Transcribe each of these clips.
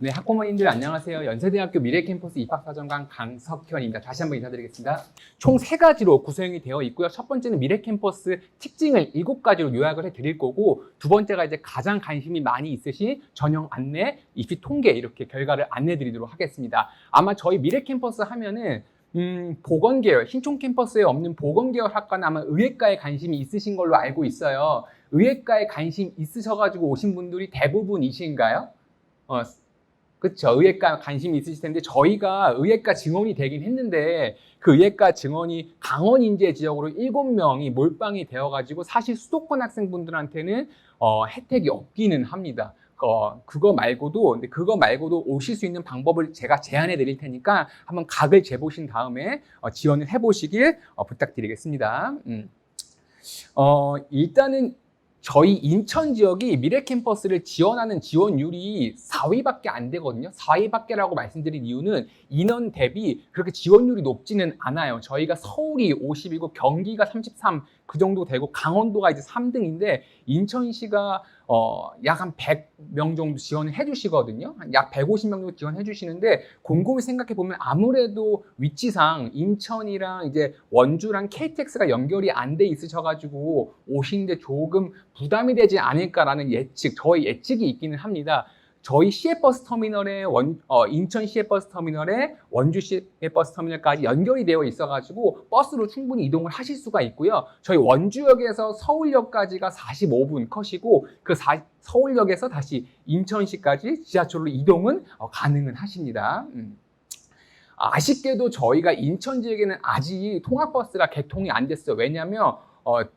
네, 학부모님들 안녕하세요. 연세대학교 미래캠퍼스 입학사정관 강석현입니다. 다시 한번 인사드리겠습니다. 총 3가지로 구성이 되어 있고요. 첫 번째는 미래캠퍼스 특징을 7가지로 요약을 해드릴 거고, 두 번째가 이제 가장 관심이 많이 있으신 전형 안내, 입시 통계 이렇게 결과를 안내드리도록 하겠습니다. 아마 저희 미래캠퍼스 하면은 보건계열, 신촌캠퍼스에 없는 보건계열 학과는 아마 의예과에 관심이 있으신 걸로 알고 있어요. 의예과에 관심 있으셔가지고 오신 분들이 대부분이신가요? 그렇죠. 의예과 관심이 있으실 텐데 저희가 의예과 증원이 되긴 했는데 그 의예과 증원이 강원 인재 지역으로 7명이 몰빵이 되어가지고 사실 수도권 학생분들한테는 혜택이 없기는 합니다. 그거 말고도 오실 수 있는 방법을 제가 제안해 드릴 테니까 한번 각을 재보신 다음에 지원을 해보시길 부탁드리겠습니다. 일단은 저희 인천 지역이 미래캠퍼스를 지원하는 지원율이 4위밖에 안 되거든요. 4위밖에라고 말씀드린 이유는 인원 대비 그렇게 지원율이 높지는 않아요. 저희가 서울이 50이고 경기가 33 그 정도 되고 강원도가 이제 3등인데 인천시가 약 한 100명 정도 지원을 해주시거든요. 약 150명 정도 지원해 주시는데 곰곰이 생각해 보면 아무래도 위치상 인천이랑 이제 원주랑 KTX가 연결이 안 돼 있으셔가지고 오시는데 조금 부담이 되지 않을까라는 저희 예측이 있기는 합니다. 저희 시외버스 터미널에 인천 시외버스 터미널에 원주 시외버스 터미널까지 연결이 되어 있어가지고 버스로 충분히 이동을 하실 수가 있고요. 저희 원주역에서 서울역까지가 45분 컷이고 그 서울역에서 다시 인천시까지 지하철로 이동은 가능은 하십니다. 아쉽게도 저희가 인천 지역에는 아직 통학버스가 개통이 안 됐어요. 왜냐하면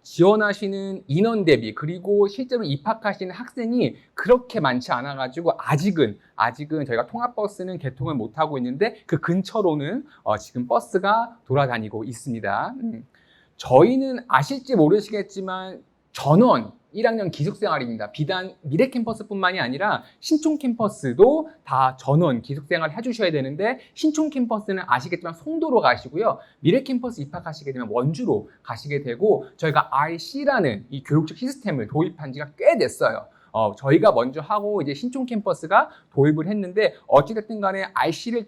지원하시는 인원 대비 그리고 실제로 입학하시는 학생이 그렇게 많지 않아 가지고 아직은 저희가 통학버스는 개통을 못 하고 있는데 그 근처로는 지금 버스가 돌아다니고 있습니다. 저희는 아실지 모르시겠지만 전원 1학년 기숙생활입니다. 비단 미래캠퍼스뿐만이 아니라 신촌캠퍼스도 다 전원 기숙생활 해주셔야 되는데 신촌캠퍼스는 아시겠지만 송도로 가시고요. 미래캠퍼스 입학하시게 되면 원주로 가시게 되고 저희가 RC라는 이 교육적 시스템을 도입한 지가 꽤 됐어요. 저희가 먼저 하고 이제 신촌캠퍼스가 도입을 했는데 어찌됐든 간에 RC를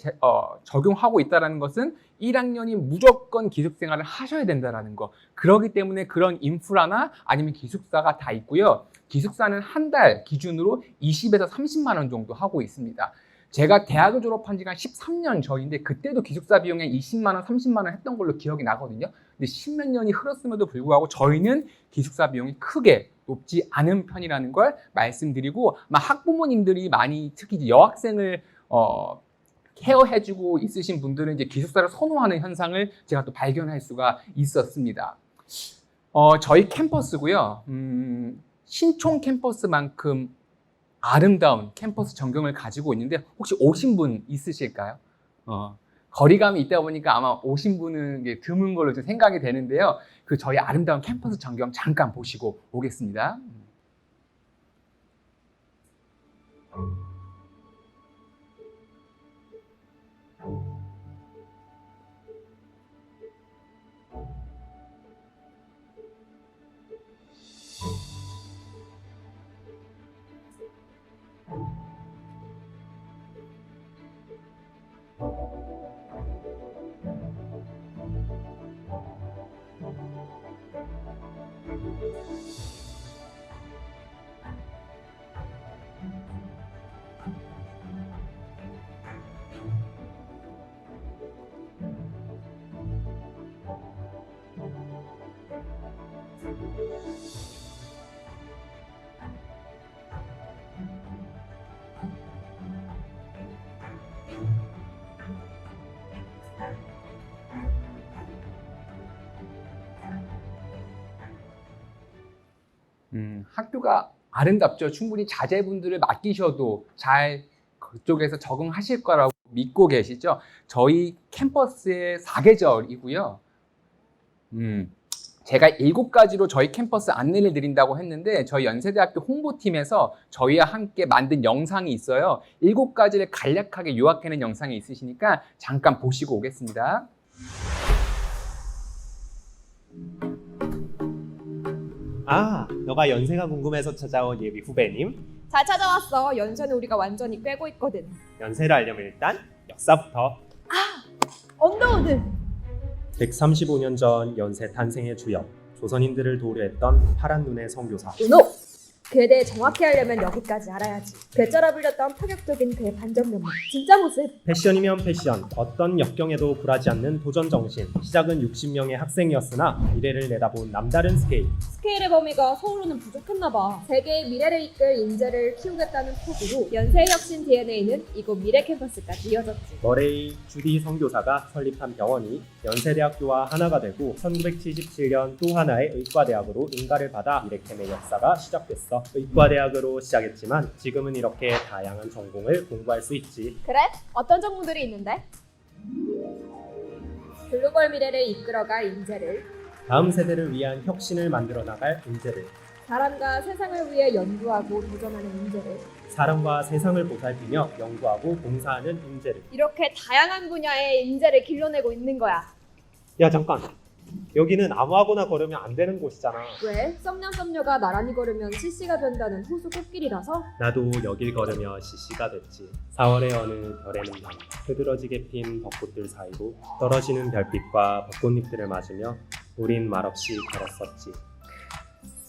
적용하고 있다는 것은 1학년이 무조건 기숙생활을 하셔야 된다는 거. 그렇기 때문에 그런 인프라나 아니면 기숙사가 다 있고요. 기숙사는 한 달 기준으로 20에서 30만 원 정도 하고 있습니다. 제가 대학을 졸업한 지가 13년 전인데 그때도 기숙사 비용에 20만 원, 30만 원 했던 걸로 기억이 나거든요. 근데 10몇 년이 흘렀음에도 불구하고 저희는 기숙사 비용이 크게 높지 않은 편이라는 걸 말씀드리고 아마 학부모님들이 많이 특히 여학생을 케어해주고 있으신 분들은 이제 기숙사를 선호하는 현상을 제가 또 발견할 수가 있었습니다. 저희 캠퍼스고요. 신촌 캠퍼스만큼 아름다운 캠퍼스 전경을 가지고 있는데 혹시 오신 분 있으실까요? 거리감이 있다 보니까 아마 오신 분은 드문 걸로 좀 생각이 되는데요. 그 저희 아름다운 캠퍼스 전경 잠깐 보시고 오겠습니다. 학교가 아름답죠. 충분히 자제분들을 맡기셔도 잘 그쪽에서 적응하실 거라고 믿고 계시죠. 저희 캠퍼스의 4계절이고요. 제가 7가지로 저희 캠퍼스 안내를 드린다고 했는데 저희 연세대학교 홍보팀에서 저희와 함께 만든 영상이 있어요. 7가지를 간략하게 요약해낸 영상이 있으시니까 잠깐 보시고 오겠습니다. 아, 너가 연세가 궁금해서 찾아온 예비 후배님? 잘 찾아왔어. 연세는 우리가 완전히 꿰고 있거든. 연세를 알려면 일단 역사부터. 언더우드! 135년 전 연세 탄생의 주역, 조선인들을 도우려했던 파란 눈의 선교사. 노! 그에 대해 정확히 알려면 여기까지 알아야지. 괴짜라 불렸던 파격적인 그의 반전 면모. 진짜 모습. 패션이면 패션, 어떤 역경에도 굴하지 않는 도전 정신. 시작은 60명의 학생이었으나 미래를 내다본 남다른 스케일. 스케일의 범위가 서울로는 부족했나 봐. 세계의 미래를 이끌 인재를 키우겠다는 포부로 연세의 혁신 DNA는 이곳 미래 캠퍼스까지 이어졌지. 머레이 주디 선교사가 설립한 병원이 연세대학교와 하나가 되고 1977년 또 하나의 의과대학으로 인가를 받아 미래캠의 역사가 시작됐어. 의과대학으로 시작했지만 지금은 이렇게 다양한 전공을 공부할 수 있지. 그래? 어떤 전공들이 있는데? 글로벌 미래를 이끌어갈 인재를, 다음 세대를 위한 혁신을 만들어 나갈 인재를, 사람과 세상을 위해 연구하고 도전하는 인재를, 사람과 세상을 보살피며 연구하고 봉사하는 인재를. 이렇게 다양한 분야의 인재를 길러내고 있는 거야. 야 잠깐, 여기는 아무하고나 걸으면 안 되는 곳이잖아. 왜? 썸녀가 나란히 걸으면 CC가 된다는 호수 꽃길이라서? 나도 여길 걸으며 CC가 됐지. 4월의 어느 별에는 밤, 흐드러지게 핀 벚꽃들 사이로 떨어지는 별빛과 벚꽃잎들을 맞으며 우린 말없이 걸었었지.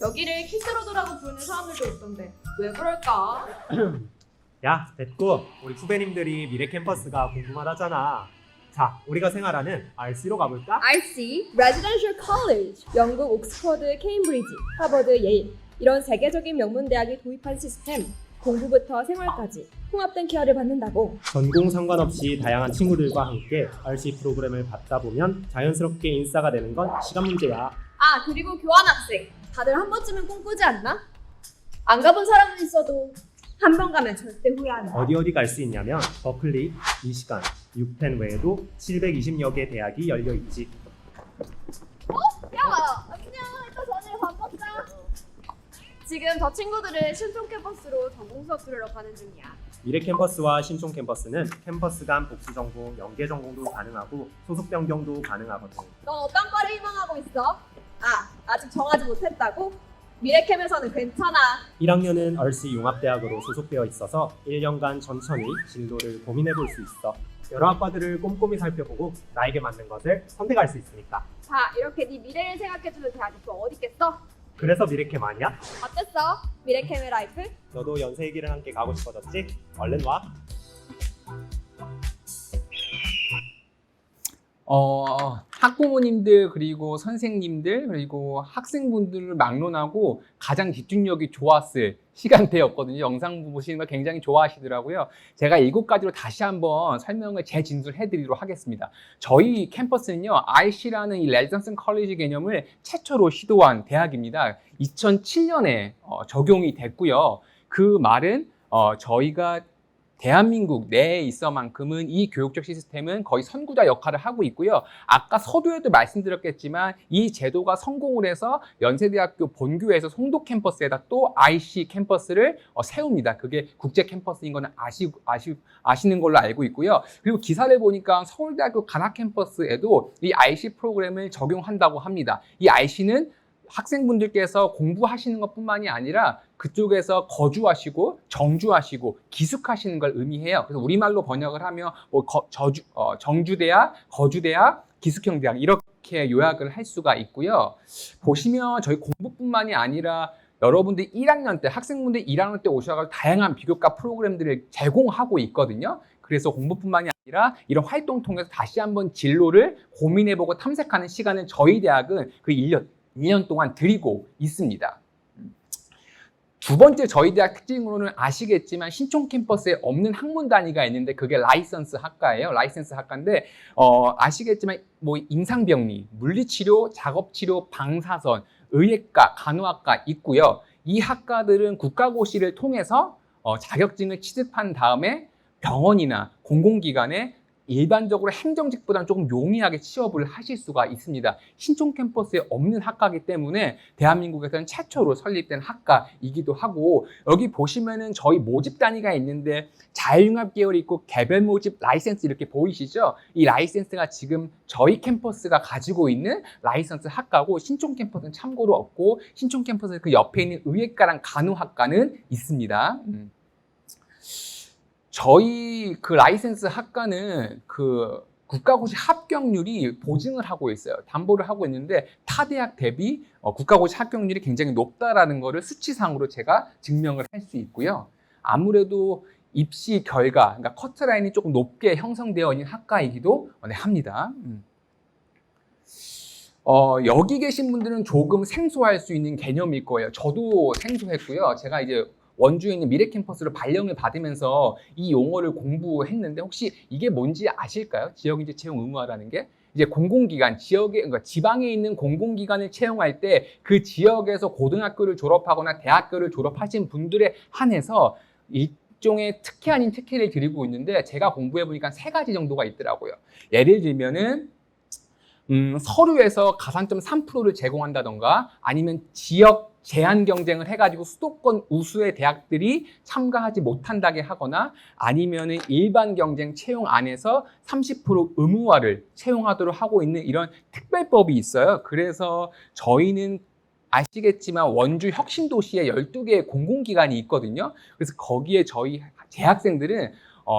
여기를 키스로드라고 부르는 사람들도 있던데 왜 그럴까? 야 됐고, 우리 후배님들이 미래 캠퍼스가 궁금하다잖아. 자, 우리가 생활하는 RC로 가볼까? RC, Residential College, 영국 옥스퍼드, 케임브리지, 하버드, 예일 이런 세계적인 명문 대학이 도입한 시스템. 공부부터 생활까지 통합된 케어를 받는다고. 전공 상관없이 다양한 친구들과 함께 RC 프로그램을 받다 보면 자연스럽게 인싸가 되는 건 시간 문제야. 아, 그리고 교환학생. 다들 한 번쯤은 꿈꾸지 않나? 안 가본 사람은 있어도 한 번 가면 절대 후회 안 해. 어디 갈 수 있냐면 버클리, 미시간, 유펜 외에도 720여 개 대학이 열려 있지. 야, 안녕. 이따 전에 밥 먹자. 지금 저 친구들은 신촌 캠퍼스로 전공 수업 들으러 가는 중이야. 미래 캠퍼스와 신촌 캠퍼스는 캠퍼스 간 복수 전공, 연계 전공도 가능하고 소속 변경도 가능하거든. 넌 어떤 과를 희망하고 있어? 아, 아직 정하지 못했다고? 미래캠에서는 괜찮아. 1학년은 RC 융합대학으로 소속되어 있어서 1년간 천천히 진로를 고민해 볼 수 있어. 여러 학과들을 꼼꼼히 살펴보고 나에게 맞는 것을 선택할 수 있으니까. 자, 이렇게 네 미래를 생각해주는 대학이 또 어디 있겠어? 그래서 미래캠 아니야? 어땠어? 미래캠의 라이프? 너도 연세의 길을 함께 가고 싶어졌지? 얼른 와. 학부모님들 그리고 선생님들 그리고 학생분들을 막론하고 가장 집중력이 좋았을 시간대였거든요. 영상 보시는 걸 굉장히 좋아하시더라고요. 제가 7가지로 다시 한번 설명을 재진술해 드리도록 하겠습니다. 저희 캠퍼스는요, RC라는 이 레지던스 컬리지 개념을 최초로 시도한 대학입니다. 2007년에 적용이 됐고요. 그 말은 저희가 대한민국 내에 있어만큼은 이 교육적 시스템은 거의 선구자 역할을 하고 있고요. 아까 서두에도 말씀드렸겠지만 이 제도가 성공을 해서 연세대학교 본교에서 송도 캠퍼스에다 또 IC 캠퍼스를 세웁니다. 그게 국제 캠퍼스인 거는 아시는 걸로 알고 있고요. 그리고 기사를 보니까 서울대학교 간학 캠퍼스에도 이 IC 프로그램을 적용한다고 합니다. 이 IC는 학생분들께서 공부하시는 것뿐만이 아니라 그쪽에서 거주하시고 정주하시고 기숙하시는 걸 의미해요. 그래서 우리말로 번역을 하면 정주대학, 거주대학, 기숙형대학 이렇게 요약을 할 수가 있고요. 보시면 저희 공부뿐만이 아니라 여러분들 1학년 때, 학생분들 1학년 때 오셔서 다양한 비교과 프로그램들을 제공하고 있거든요. 그래서 공부뿐만이 아니라 이런 활동 통해서 다시 한번 진로를 고민해보고 탐색하는 시간을 저희 대학은 그 2년 동안 드리고 있습니다. 두 번째 저희 대학 특징으로는 아시겠지만 신촌 캠퍼스에 없는 학문 단위가 있는데 그게 라이선스 학과예요. 라이선스 학과인데 아시겠지만 뭐 임상병리, 물리치료, 작업치료, 방사선, 의예과, 간호학과 있고요. 이 학과들은 국가고시를 통해서 자격증을 취득한 다음에 병원이나 공공기관에 일반적으로 행정직보다는 조금 용이하게 취업을 하실 수가 있습니다. 신촌 캠퍼스에 없는 학과이기 때문에 대한민국에서는 최초로 설립된 학과이기도 하고, 여기 보시면은 저희 모집 단위가 있는데 자율융합 계열이 있고 개별 모집 라이센스 이렇게 보이시죠? 이 라이센스가 지금 저희 캠퍼스가 가지고 있는 라이센스 학과고, 신촌 캠퍼스는 참고로 없고, 신촌 캠퍼스 그 옆에 있는 의예과랑 간호학과는 있습니다. 저희 그 라이센스 학과는 그 국가고시 합격률이 보증을 하고 있어요. 담보를 하고 있는데 타 대학 대비 국가고시 합격률이 굉장히 높다라는 거를 수치상으로 제가 증명을 할 수 있고요. 아무래도 입시 결과, 그러니까 커트라인이 조금 높게 형성되어 있는 학과이기도 합니다. 여기 계신 분들은 조금 생소할 수 있는 개념일 거예요. 저도 생소했고요. 제가 이제 원주에 있는 미래 캠퍼스로 발령을 받으면서 이 용어를 공부했는데, 혹시 이게 뭔지 아실까요? 지역인재 채용 의무화라는 게 이제 공공기관, 그러니까 지방에 있는 공공기관을 채용할 때 그 지역에서 고등학교를 졸업하거나 대학교를 졸업하신 분들에 한해서 일종의 특혜 아닌 특혜를 드리고 있는데, 제가 공부해 보니까 3가지 정도가 있더라고요. 예를 들면은 서류에서 가산점 3%를 제공한다던가, 아니면 지역 제한 경쟁을 해가지고 수도권 우수의 대학들이 참가하지 못한다게 하거나, 아니면은 일반 경쟁 채용 안에서 30% 의무화를 채용하도록 하고 있는 이런 특별법이 있어요. 그래서 저희는 아시겠지만 원주 혁신도시에 12개의 공공기관이 있거든요. 그래서 거기에 저희 재학생들은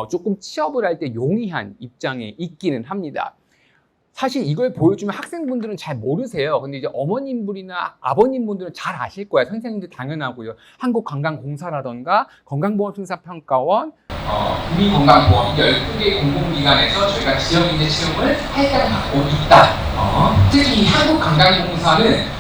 조금 취업을 할 때 용이한 입장에 있기는 합니다. 사실 이걸 보여주면 학생분들은 잘 모르세요. 근데 이제 어머님분이나 아버님분들은 잘 아실 거예요. 선생님들 당연하고요. 한국관광공사라던가 건강보험심사평가원, 국민건강보험 12개 공공기관에서 저희가 지역인재 채용을 할당을 받고 있다. 특히 이 한국관광공사는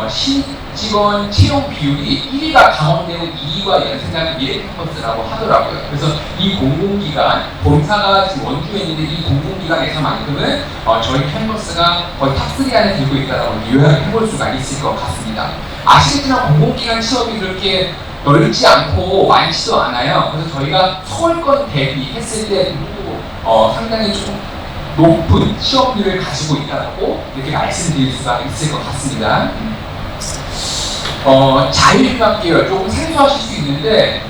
신직원 채용 비율이 1위가 강원대우, 2위가 연세대학교 미래캠퍼스라고 하더라고요. 그래서 이 공공기관, 본사가 지금 원주에 있는데 이 공공기관에서만큼은 저희 캠퍼스가 거의 탑3 안에 들고 있다고 요약을 해볼 수가 있을 것 같습니다. 아시겠지만 공공기관 취업이 그렇게 넓지 않고 많지도 않아요. 그래서 저희가 서울권 대비했을 때도 상당히 좀 높은 취업률을 가지고 있다고 이렇게 말씀드릴 수가 있을 것 같습니다. 자율융합 계열 조금 생소하실 수 있는데,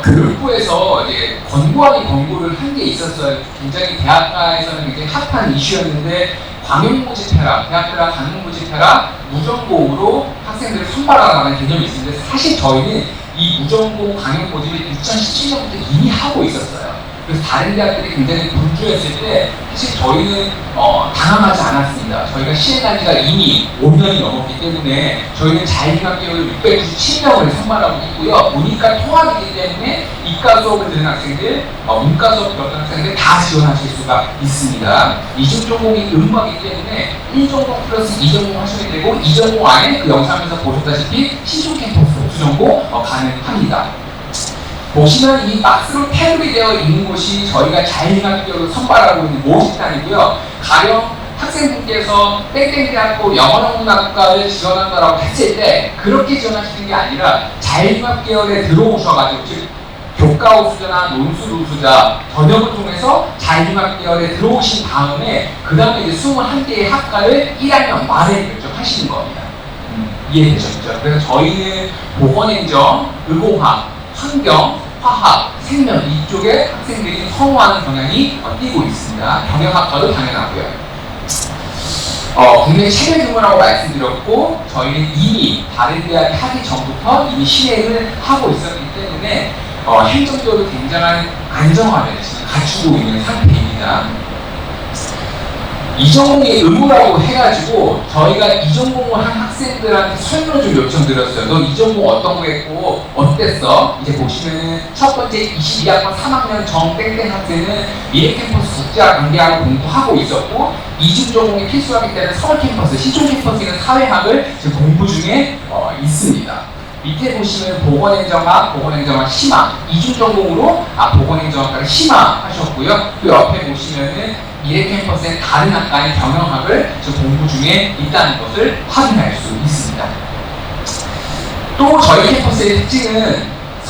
교육부에서 이제 권고를 한 게 있었어요. 굉장히 대학가에서는 굉장히 핫한 이슈였는데, 광역모집해라, 대학교랑 광역모집해라, 무전공으로 학생들을 선발하라는 개념이 있는데, 사실 저희는 이 무전공 광역모집을 2017년부터 이미 하고 있었어요. 그래서 다른 대학들이 굉장히 분주했을 때 사실 저희는 당황하지 않았습니다. 저희가 시행한 지가 이미 5년이 넘었기 때문에 저희는 자율융합 계열을 697명을 선발하고 있고요. 문이과 통합이기 때문에 이과 수업을 듣는 학생들, 문과 수업 들었던 학생들 다 지원하실 수가 있습니다. 이중 전공이 의무화이기 때문에 1전공 플러스 2전공 하셔야 되고, 2전공 안에 그 영상에서 보셨다시피 신촌 캠퍼스 옥수전공 가능합니다. 보시면 이 박스로 태블이 되어 있는 곳이 저희가 자율융합 계열로 선발하고 있는 모집단이고요. 가령 학생분께서 땡땡대학교 영어영문학과를 지원한다라고 했을 때 그렇게 지원하시는 게 아니라 자율융합 계열에 들어오셔가지고, 즉 교과 우수자나 논술 우수자 전형을 통해서 자율융합 계열에 들어오신 다음에 그 다음에 이제 21개의 학과를 1학년 말에 결정하시는 겁니다. 이해되셨죠? 그래서 저희는 보건행정, 의공학, 환경, 화학, 생명 이쪽에 학생들이 선호하는 경향이 띄고 있습니다. 경영학과도 당연하고요. 국내 체계 규모라고 말씀드렸고, 저희는 이미 다른 대학이 하기 전부터 이미 실행을 하고 있었기 때문에 행정적으로 굉장한 안정화를 지금 갖추고 있는 상태입니다. 이전공의 의무라고 해가지고 저희가 이전공을 한 학생들한테 설명을 좀 요청드렸어요. 너 이전공 어떤 거 했고 어땠어? 이제 보시면은 첫 번째 22학번 3학년 정땡땡 학생은 미래캠퍼스 국제화 관계학을 공부하고 있었고, 이중 전공이 필수하기 때문에 서울 캠퍼스, 신촌 캠퍼스에 있는 사회학을 지금 공부 중에 있습니다. 밑에 보시면 보건행정학, 심화, 이중 전공으로 보건행정학과를 심화하셨고요. 그 옆에 보시면은 미래 캠퍼스의 다른 학과의 경영학을 지금 공부 중에 있다는 것을 확인할 수 있습니다. 또 저희 캠퍼스의 특징은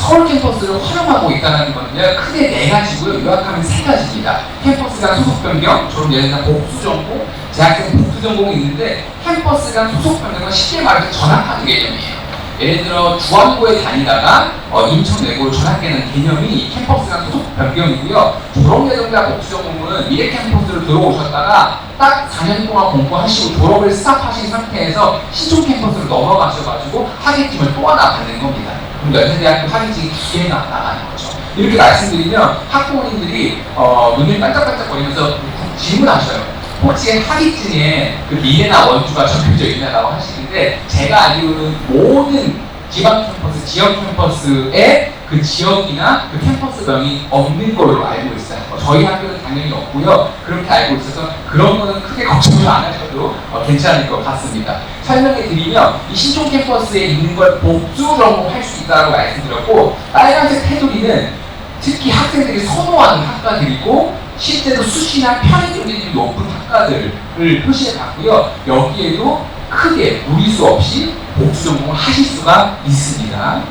서울 캠퍼스를 활용하고 있다는 것은요, 크게 네 가지고요. 요약하면 세 가지입니다. 캠퍼스 간 소속 변경, 졸업 예전에 복수 전공, 재학생 복수 전공이 있는데 캠퍼스 간 소속 변경은 쉽게 말해서 전학하는 개념이에요. 예를 들어 중앙고에 다니다가 인천 외고로 전학하는 개념이 캠퍼스 간 소속 변경이고요. 졸업 예정자 복수 전공은 미래 캠퍼스로 들어오셨다가 딱 4년 동안 공부하시고 졸업을 스탑하신 상태에서 신촌 캠퍼스로 넘어가셔가지고 학위팀을 또 하나 받는 겁니다. 그럼 연세대학교 학위팀이 2개나 나가는 거죠. 이렇게 말씀드리면 학부모님들이 눈을 반짝반짝거리면서 질문하셔요. 혹시 학위증에 그 미래나 원주가 적혀져 있냐라고 하시는데, 제가 알기로는 모든 지방 캠퍼스, 지역 캠퍼스에 그 지역이나 그 캠퍼스명이 없는 걸로 알고 있어요. 저희 학교는 당연히 없고요. 그렇게 알고 있어서 그런 거는 크게 걱정을 안 하셔도 괜찮을 것 같습니다. 설명해 드리면 이 신촌 캠퍼스에 있는 걸 복수 전공할 수 있다고 말씀드렸고, 빨간색 테두리는 특히 학생들이 선호하는 학과들이고 실제로 수시나 편입 경쟁률이 높은 학과들을 표시해 봤고요. 여기에도 크게 무리수 없이 복수 전공을 하실 수가 있습니다.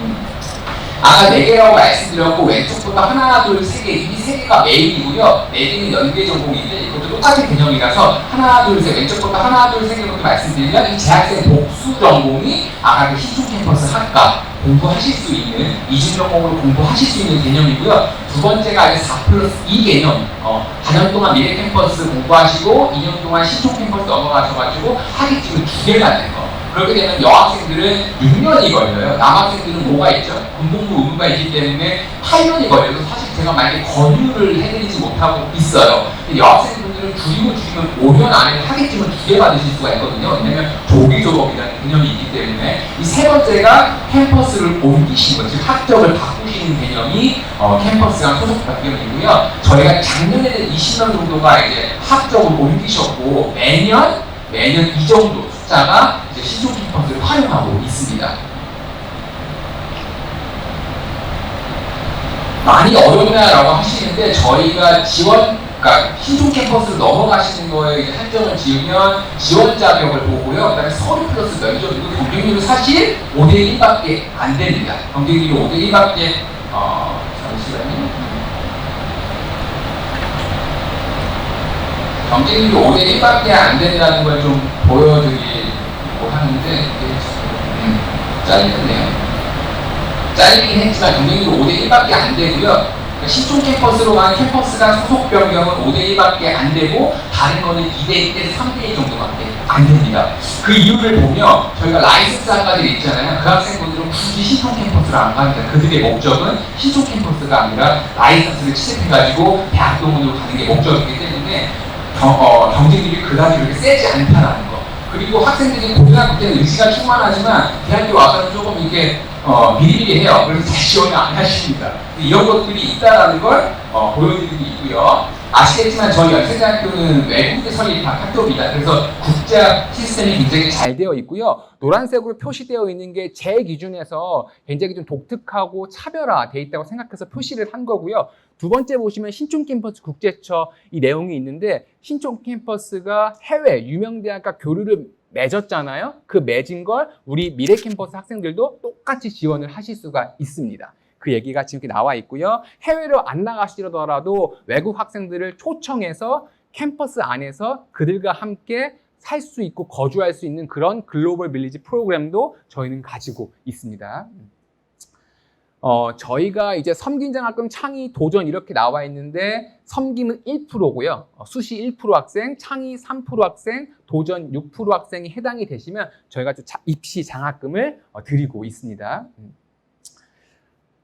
아까 4개라고 말씀드렸고, 왼쪽부터 하나, 둘, 세 개, 이 세 개가 메인이고요. 4개는 연계 전공인데 이것도 똑같은 개념이라서 하나, 둘, 셋, 왼쪽부터 하나, 둘, 세 개부터 말씀드리면 이 재학생 복수 전공이 아까 그 신촌 캠퍼스 학과 공부하실 수 있는, 이중 전공으로 공부하실 수 있는 개념이고요. 두 번째가 이제 4+2 개념. 4년 동안 미래 캠퍼스 공부하시고 2년 동안 신촌 캠퍼스 넘어가셔가지고 학위증을 2개 받는 거. 그렇게 되면 여학생들은 6년이 걸려요. 남학생들은 뭐가 있죠? 공동부 의무가 있기 때문에 8년이 걸려서 사실 제가 만약에 권유를 해드리지 못하고 있어요. 여학생분들은 줄이면 5년 안에 학위증을 2개 받으실 수가 있거든요. 왜냐면 조기 졸업이라는 개념이 있기 때문에. 이 세 번째가 캠퍼스를 옮기시는 것, 즉 학적을 바꾸시는 개념이 캠퍼스랑 소속 변경이고요. 저희가 작년에는 20명 정도가 이제 학적을 옮기셨고 매년 이 정도 숫자가 이제 신촌 캠퍼스를 활용하고 있습니다. 많이 어렵냐라고 하시는데, 저희가 그러니까 신촌 캠퍼스로 넘어가시는 거에 이제 한정을 지으면 지원 자격을 보고요. 그다음에 서류 플러스 면접, 그리고 경쟁률은 사실 5대1밖에 안 됩니다. 경쟁률이 5대1밖에 잠시만요. 경쟁률이 5대1밖에 안 된다는 걸 좀 보여드리려고 하는데 이게 짧네요. 짧긴 했지만 경쟁률이 5대1밖에 안 되고요. 그러니까 신촌 캠퍼스로 간 캠퍼스 간 소속 변경은 5대1밖에 안 되고 다른 거는 2대1, 3대1 정도밖에 안 됩니다. 그 이유를 보면 저희가 라이센스 학과들이 있잖아요. 그 학생분들은 굳이 신촌 캠퍼스를 안 갑니다. 그들의 목적은 신촌 캠퍼스가 아니라 라이센스를 취득해가지고 대학 동문으로 가는 게 목적이기 때문에 경쟁률이 그다지 그렇게 세지 않다라는 거. 그리고 학생들이 고등학교 때는 의지가 충만하지만 대학교 와서는 조금 이렇게 비리비리해요. 그래서 잘 지원을 안 하십니다. 이런 것들이 있다라는 걸 보여드리고 있고요. 아시겠지만 저희 연세대학교는 외국에 설립한 학교입니다. 그래서 국제 시스템이 굉장히 잘 되어 있고요. 노란색으로 표시되어 있는 게 제 기준에서 굉장히 좀 독특하고 차별화되어 있다고 생각해서 표시를 한 거고요. 두 번째 보시면 신촌 캠퍼스 국제처 이 내용이 있는데, 신촌 캠퍼스가 해외 유명 대학과 교류를 맺었잖아요. 그 맺은 걸 우리 미래 캠퍼스 학생들도 똑같이 지원을 하실 수가 있습니다. 그 얘기가 지금 이렇게 나와 있고요. 해외로 안 나가시더라도 외국 학생들을 초청해서 캠퍼스 안에서 그들과 함께 살 수 있고 거주할 수 있는 그런 글로벌 빌리지 프로그램도 저희는 가지고 있습니다. 저희가 이제 섬김장학금 창의 도전 이렇게 나와 있는데, 섬김은 1%고요. 수시 1% 학생, 창의 3% 학생, 도전 6% 학생이 해당이 되시면 저희가 입시 장학금을 드리고 있습니다.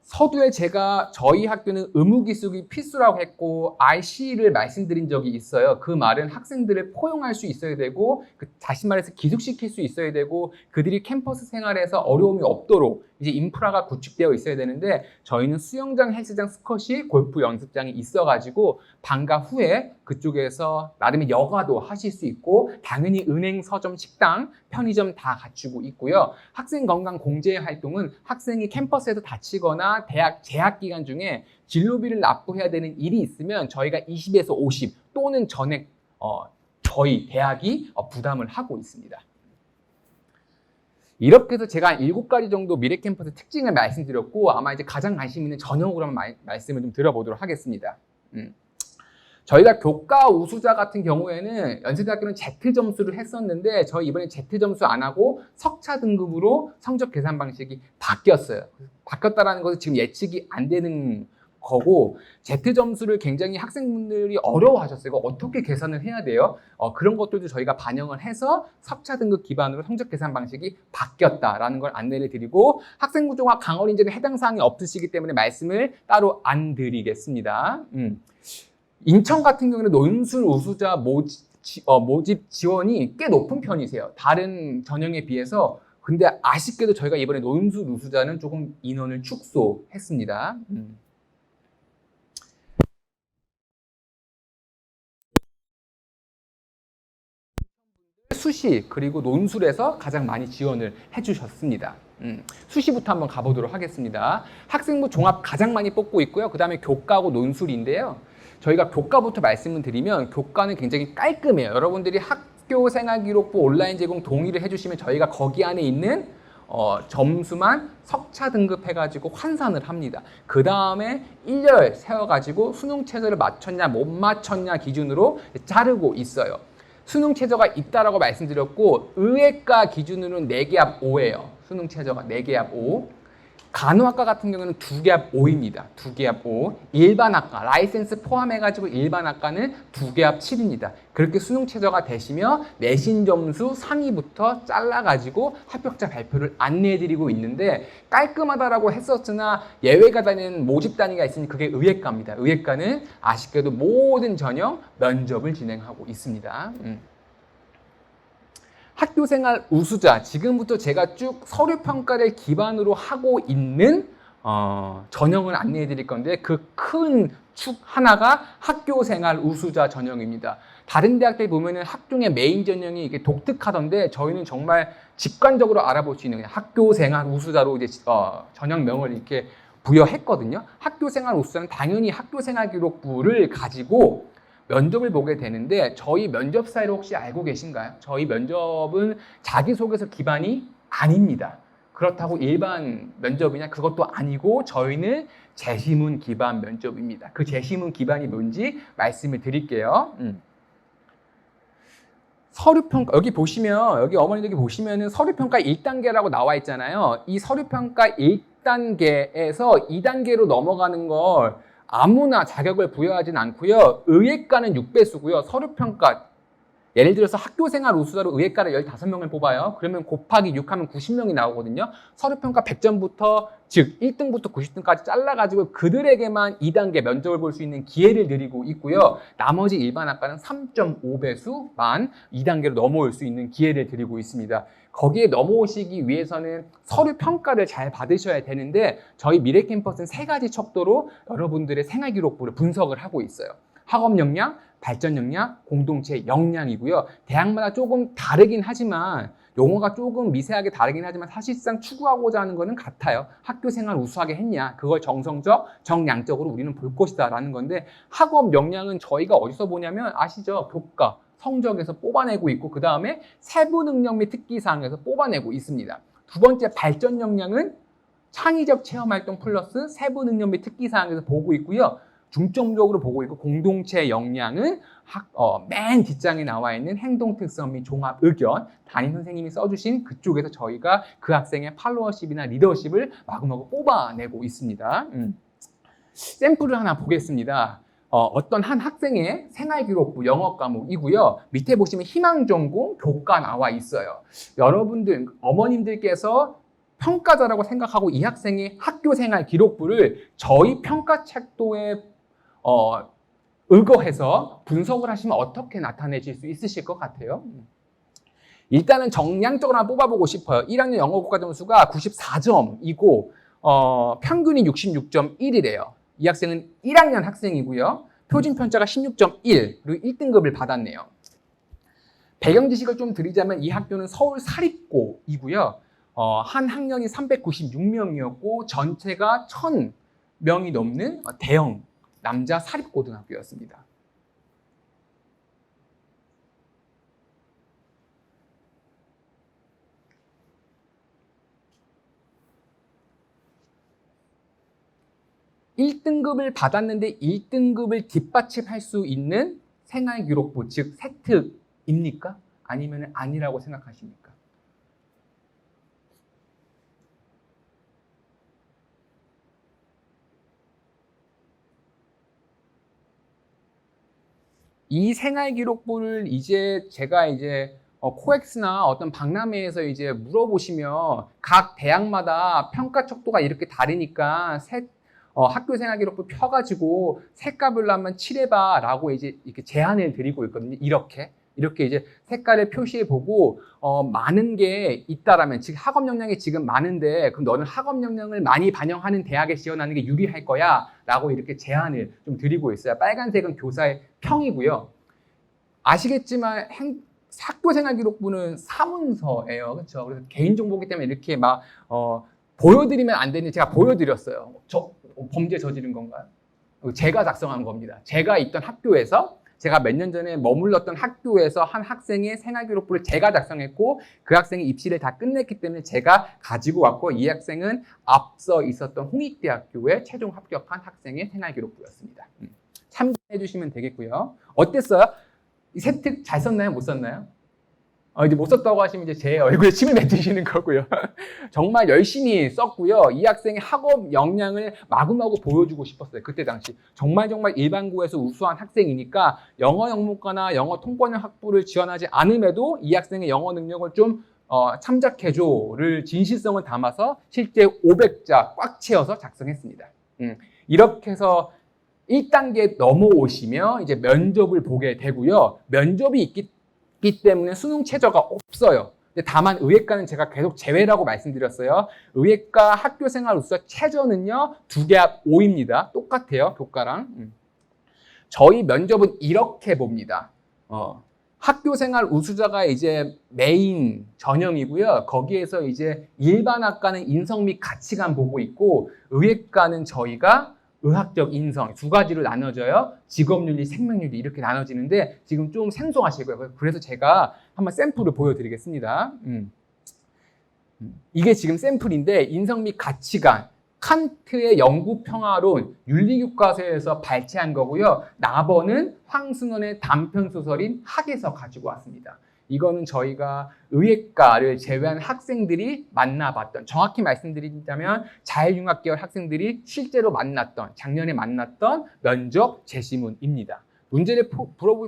서두에 제가 저희 학교는 의무기숙이 필수라고 했고 RC를 말씀드린 적이 있어요. 그 말은 학생들을 포용할 수 있어야 되고, 다시 말해서 기숙시킬 수 있어야 되고, 그들이 캠퍼스 생활에서 어려움이 없도록 이제 인프라가 구축되어 있어야 되는데, 저희는 수영장, 헬스장, 스쿼시, 골프 연습장이 있어가지고 방과 후에 그쪽에서 나름의 여가도 하실 수 있고, 당연히 은행, 서점, 식당, 편의점 다 갖추고 있고요. 학생 건강 공제 활동은 학생이 캠퍼스에서 다치거나 대학 재학 기간 중에 진로비를 납부해야 되는 일이 있으면 저희가 20에서 50 또는 전액 저희 대학이 부담을 하고 있습니다. 이렇게 해서 제가 한 7가지 정도 미래캠퍼스 특징을 말씀드렸고, 아마 이제 가장 관심 있는 전형으로 한번 말씀을 좀 드려보도록 하겠습니다. 저희가 교과 우수자 같은 경우에는 연세대학교는 Z 점수를 했었는데, 저희 이번에 Z 점수 안 하고 석차 등급으로 성적 계산 방식이 바뀌었어요. 바뀌었다라는 것은 지금 예측이 안 되는 거고, Z 점수를 굉장히 학생분들이 어려워하셨어요. 이거 어떻게 계산을 해야 돼요? 그런 것들도 저희가 반영을 해서 석차 등급 기반으로 성적 계산 방식이 바뀌었다라는 걸 안내를 드리고, 학생부종합 강원 인재는 해당 사항이 없으시기 때문에 말씀을 따로 안 드리겠습니다. 인천 같은 경우는 논술 우수자 모집 지원이 꽤 높은 편이세요. 다른 전형에 비해서. 근데 아쉽게도 저희가 이번에 논술 우수자는 조금 인원을 축소했습니다. 수시 그리고 논술에서 가장 많이 지원을 해주셨습니다. 수시부터 한번 가보도록 하겠습니다. 학생부 종합 가장 많이 뽑고 있고요. 그 다음에 교과하고 논술인데요. 저희가 교과부터 말씀을 드리면, 교과는 굉장히 깔끔해요. 여러분들이 학교 생활기록부 온라인 제공 동의를 해주시면 저희가 거기 안에 있는 점수만 석차 등급해가지고 환산을 합니다. 그 다음에 1열 세워가지고 수능 최저를 맞췄냐 못 맞췄냐 기준으로 자르고 있어요. 수능 최저가 있다라고 말씀드렸고, 의예과 기준으로는 4개 합 5예요. 수능 최저가 4개 합 5. 간호학과 같은 경우는 2개 합 5입니다. 2개 합 5. 일반학과, 라이센스 포함해가지고 일반학과는 2개 합 7입니다. 그렇게 수능 최저가 되시며 내신 점수 상위부터 잘라가지고 합격자 발표를 안내해드리고 있는데, 깔끔하다라고 했었으나 예외가 되는 모집 단위가 있으니 그게 의예과입니다. 의예과는 아쉽게도 모든 전형 면접을 진행하고 있습니다. 학교생활 우수자, 지금부터 제가 쭉 서류평가를 기반으로 하고 있는 전형을 안내해 드릴 건데, 그 큰 축 하나가 학교생활 우수자 전형입니다. 다른 대학들 보면은 학종의 메인 전형이 이게 독특하던데, 저희는 정말 직관적으로 알아볼 수 있는 학교생활 우수자로 이제 전형명을 이렇게 부여했거든요. 학교생활 우수자는 당연히 학교생활 기록부를 가지고 면접을 보게 되는데, 저희 면접사를 혹시 알고 계신가요? 저희 면접은 자기소개서 기반이 아닙니다. 그렇다고 일반 면접이냐? 그것도 아니고 저희는 제시문 기반 면접입니다. 그 제시문 기반이 뭔지 말씀을 드릴게요. 서류평가, 여기 보시면, 여기 어머니들 보시면은 서류평가 1단계라고 나와 있잖아요. 이 서류평가 1단계에서 2단계로 넘어가는 걸 아무나 자격을 부여하진 않고요. 의예과는 6배수고요. 서류평가, 예를 들어서 학교생활 우수자로 의예과를 15명을 뽑아요. 그러면 곱하기 6하면 90명이 나오거든요. 서류평가 100점부터, 즉 1등부터 90등까지 잘라가지고 그들에게만 2단계 면접을 볼 수 있는 기회를 드리고 있고요. 나머지 일반학과는 3.5배수만 2단계로 넘어올 수 있는 기회를 드리고 있습니다. 거기에 넘어오시기 위해서는 서류평가를 잘 받으셔야 되는데, 저희 미래캠퍼스는 3가지 척도로 여러분들의 생활기록부를 분석을 하고 있어요. 학업 역량, 발전 역량, 공동체 역량이고요. 대학마다 조금 다르긴 하지만, 용어가 조금 미세하게 다르긴 하지만 사실상 추구하고자 하는 거는 같아요. 학교생활 우수하게 했냐, 그걸 정성적, 정량적으로 우리는 볼 것이다 라는 건데, 학업 역량은 저희가 어디서 보냐면 아시죠? 교과, 성적에서 뽑아내고 있고, 그 다음에 세부 능력 및 특기사항에서 뽑아내고 있습니다. 두 번째, 발전 역량은 창의적 체험활동 플러스 세부 능력 및 특기사항에서 보고 있고요. 중점적으로 보고 있고, 공동체 역량은 맨 뒷장에 나와 있는 행동 특성 및 종합 의견, 담임 선생님이 써주신 그쪽에서 저희가 그 학생의 팔로워십이나 리더십을 마구마구 뽑아내고 있습니다. 샘플을 하나 보겠습니다. 어떤 한 학생의 생활기록부 영어 과목이고요. 밑에 보시면 희망전공 교과 나와 있어요. 여러분들, 어머님들께서 평가자라고 생각하고 이 학생의 학교생활 기록부를 저희 평가책도에 의거해서 분석을 하시면 어떻게 나타내실 수 있으실 것 같아요? 일단은 정량적으로 한번 뽑아보고 싶어요. 1학년 영어 국가 점수가 94점이고 평균이 66.1이래요. 이 학생은 1학년 학생이고요. 표준 편차가 16.1, 그리고 1등급을 받았네요. 배경 지식을 좀 드리자면 이 학교는 서울 사립고이고요. 한 학년이 396명이었고 전체가 1000명이 넘는 대형 남자 사립고등학교였습니다. 1등급을 받았는데 1등급을 뒷받침할 수 있는 생활기록부, 즉 세특입니까? 아니면 아니라고 생각하십니까? 이 생활기록부를 제가 코엑스나 어떤 박람회에서 물어보시면 각 대학마다 평가 척도가 이렇게 다르니까 학교 생활기록부 펴가지고 색깔별로 한번 칠해봐라고 이렇게 제안을 드리고 있거든요. 이렇게 색깔을 표시해보고 많은 게 있다라면, 즉 학업 역량이 지금 많은데 그럼 너는 학업 역량을 많이 반영하는 대학에 지원하는 게 유리할 거야라고 이렇게 제안을 좀 드리고 있어요. 빨간색은 교사의 평이고요. 아시겠지만 학교 생활기록부는 사문서예요, 그렇죠? 그래서 개인정보기 때문에 이렇게 막 보여드리면 안 되는데 제가 보여드렸어요. 저 범죄 저지른 건가요? 제가 작성한 겁니다. 제가 있던 학교에서, 제가 몇 년 전에 머물렀던 학교에서 한 학생의 생활기록부를 제가 작성했고 그 학생이 입시를 다 끝냈기 때문에 제가 가지고 왔고, 이 학생은 앞서 있었던 홍익대학교에 최종 합격한 학생의 생활기록부였습니다. 참고해 주시면 되겠고요. 어땠어요? 이 세특 잘 썼나요? 못 썼나요? 이제 못 썼다고 하시면 제 얼굴에 침을 뱉으시는 거고요. 정말 열심히 썼고요. 이 학생의 학업 역량을 마구마구 보여주고 싶었어요. 그때 당시. 정말 일반고에서 우수한 학생이니까 영어 영문과나 영어 통번역 학부를 지원하지 않음에도 이 학생의 영어 능력을 좀 참작해줘를 진실성을 담아서 실제 500자 꽉 채워서 작성했습니다. 이렇게 해서 1단계 넘어오시면 이제 면접을 보게 되고요. 면접이 있기 때문에 수능 최저가 없어요. 근데 다만 의예과는 제가 계속 제외라고 말씀드렸어요. 의예과 학교생활 우수자 최저는요 2개 합 5입니다. 똑같아요, 교과랑. 저희 면접은 이렇게 봅니다. 학교생활 우수자가 메인 전형이고요. 거기에서 일반 학과는 인성 및 가치관 보고 있고, 의예과는 저희가 의학적 인성 두 가지로 나눠져요. 직업윤리, 생명윤리 이렇게 나눠지는데 지금 좀 생소하실 거예요. 그래서 제가 한번 샘플을 보여드리겠습니다. 이게 지금 샘플인데, 인성 및 가치관, 칸트의 영구평화론 윤리교과서에서 발췌한 거고요. 나번은 황순원의 단편소설인 학에서 가지고 왔습니다. 이거는 저희가 의예과를 제외한 학생들이 만나봤던, 정확히 말씀드리자면 자율융합계열 학생들이 실제로 만났던, 작년에 만났던 면접 제시문입니다. 문제를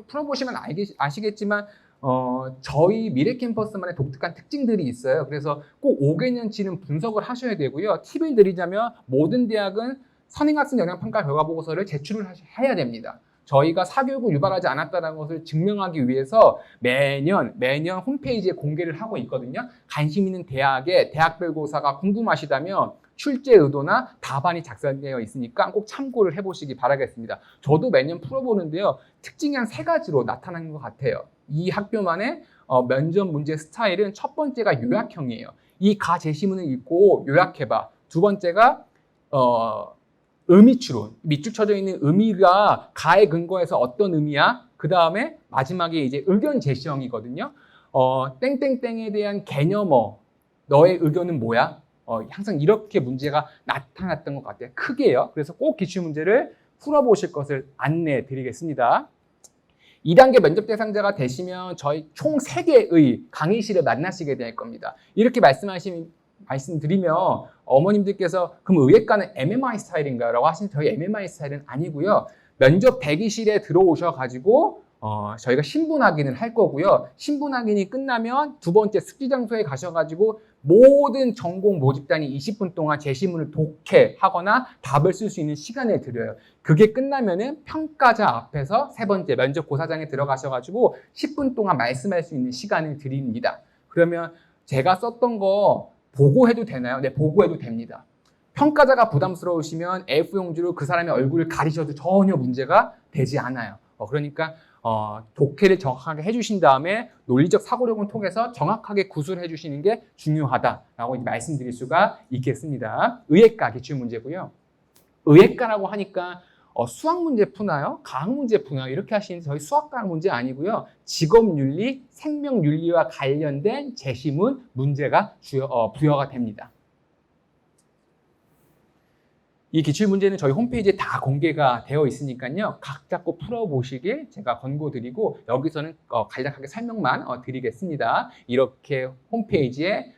풀어보시면 아시겠지만 저희 미래캠퍼스만의 독특한 특징들이 있어요. 그래서 꼭 5개년치는 분석을 하셔야 되고요. 팁을 드리자면 모든 대학은 선행학생 영향평가 결과보고서를 제출을 해야 됩니다. 저희가 사교육을 유발하지 않았다는 것을 증명하기 위해서 매년 홈페이지에 공개를 하고 있거든요. 관심 있는 대학의 대학별고사가 궁금하시다면 출제 의도나 답안이 작성되어 있으니까 꼭 참고를 해보시기 바라겠습니다. 저도 매년 풀어보는데요. 특징이 한 3가지로 나타나는 것 같아요. 이 학교만의 면접 문제 스타일은 첫 번째가 요약형이에요. 이 가 제시문을 읽고 요약해봐. 두 번째가 의미 추론, 밑줄 쳐져 있는 의미가 가에 근거해서 어떤 의미야? 그 다음에 마지막에 의견 제시형이거든요. 땡땡땡에 대한 개념어, 너의 의견은 뭐야? 항상 이렇게 문제가 나타났던 것 같아요. 크게요. 그래서 꼭 기출문제를 풀어보실 것을 안내해 드리겠습니다. 2단계 면접 대상자가 되시면 저희 총 3개의 강의실을 만나시게 될 겁니다. 이렇게 말씀드리면 어머님들께서 그럼 의예과는 MMI 스타일인가요? 라고 하시면 저희 MMI 스타일은 아니고요. 면접 대기실에 들어오셔가지고 저희가 신분 확인을 할 거고요. 신분 확인이 끝나면 두 번째 숙지 장소에 가셔가지고 모든 전공 모집단이 20분 동안 제시문을 독해하거나 답을 쓸 수 있는 시간을 드려요. 그게 끝나면은 평가자 앞에서 세 번째 면접 고사장에 들어가셔가지고 10분 동안 말씀할 수 있는 시간을 드립니다. 그러면 제가 썼던 거 보고해도 되나요? 네, 보고해도 됩니다. 평가자가 부담스러우시면 A4용지로 그 사람의 얼굴을 가리셔도 전혀 문제가 되지 않아요. 그러니까 독해를 정확하게 해주신 다음에 논리적 사고력을 통해서 정확하게 구술해 주시는 게 중요하다라고 말씀드릴 수가 있겠습니다. 의예과 기출문제고요. 의예과라고 하니까 수학 문제 푸나요? 과학 문제 푸나요? 이렇게 하시는 저희 수학과학 문제 아니고요. 직업윤리, 생명윤리와 관련된 제시문 문제가 부여가 됩니다. 이 기출문제는 저희 홈페이지에 다 공개가 되어 있으니까요. 각자 꼭 풀어보시길 제가 권고드리고 여기서는 간략하게 설명만 드리겠습니다. 이렇게 홈페이지에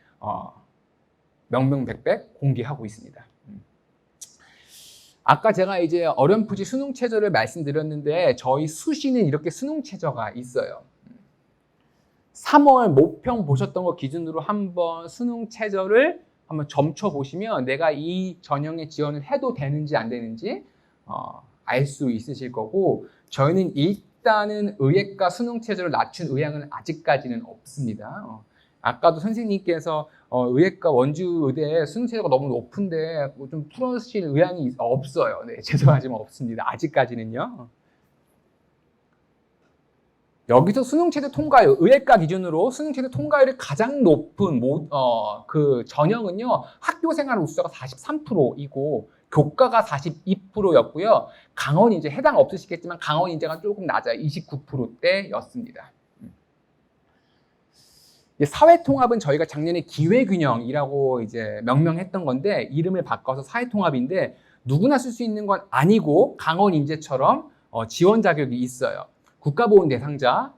명명백백 공개하고 있습니다. 아까 제가 이제 어렴풋이 수능 최저를 말씀드렸는데 저희 수시는 이렇게 수능 최저가 있어요. 3월 모평 보셨던 거 기준으로 한번 수능 최저를 한번 점쳐 보시면 내가 이 전형에 지원을 해도 되는지 안 되는지 알 수 있으실 거고, 저희는 일단은 의예과 수능 최저를 낮춘 의향은 아직까지는 없습니다. 아까도 선생님께서 의예과 원주 의대 수능 최저가 너무 높은데 뭐 좀 풀어주실 의향이 없어요. 네, 죄송하지만 없습니다. 아직까지는요. 여기서 수능 최저 통과율, 의예과 기준으로 수능 최저 통과율이 가장 높은 그 전형은요, 학교생활 우수자가 43%이고 교과가 42%였고요. 강원 인재 해당 없으시겠지만 강원 인재가 조금 낮아요. 29%대였습니다. 사회통합은 저희가 작년에 기회균형이라고 이제 명명했던 건데 이름을 바꿔서 사회통합인데 누구나 쓸 수 있는 건 아니고 강원 인재처럼 지원 자격이 있어요. 국가보훈 대상자,